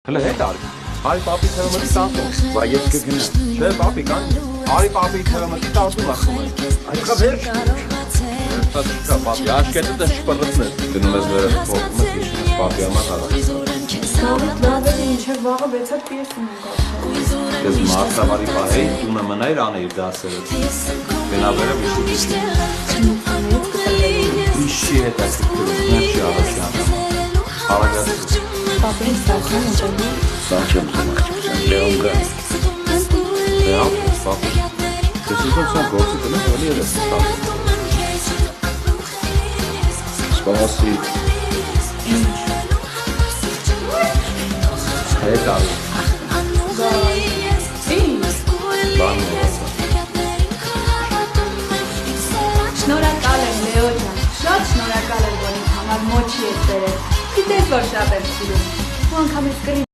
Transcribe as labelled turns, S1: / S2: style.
S1: Հələ հետ արի։ Արի պապի թերմտի տատում։
S2: Վայ ես կգնա։
S1: Չէ, պապի կան։ Արի պապի թերմտի տատում ասում եմ։
S2: Այդքա վերջ։
S1: Տա պապի, աշկետը դա շպրտներ։ Գնում ես վերը փոխում ես իշնես պապի համար հարա։
S3: Լավը ինչ է վաղը 6-ად պիեսում ենք ասում։
S1: Ես մարտավարի պահեի տունը մնայր անեիր դասերը։ Գնավերը միշտ իշի հետ այս կտուրում, նեշի առաշյան։ Հարագացում։
S3: Պապին սարքան է ջանի։
S2: Սան չեմ զմաղջության, լեոն գա։
S1: Լեոն, պապի։ Ես ուզում սան գործի տնեմ, որի էլ ես ստավ։
S2: Սպասի։
S1: Հետ արի։ Բան է ասա։
S3: Շնորհակալ եմ Լեո ջան, շատ շնորհակալ եմ, որ ինձ համար մոչի եք բերել։ Գիտես, որ շատ եմ սիրում։ Ու անգամ ես կրի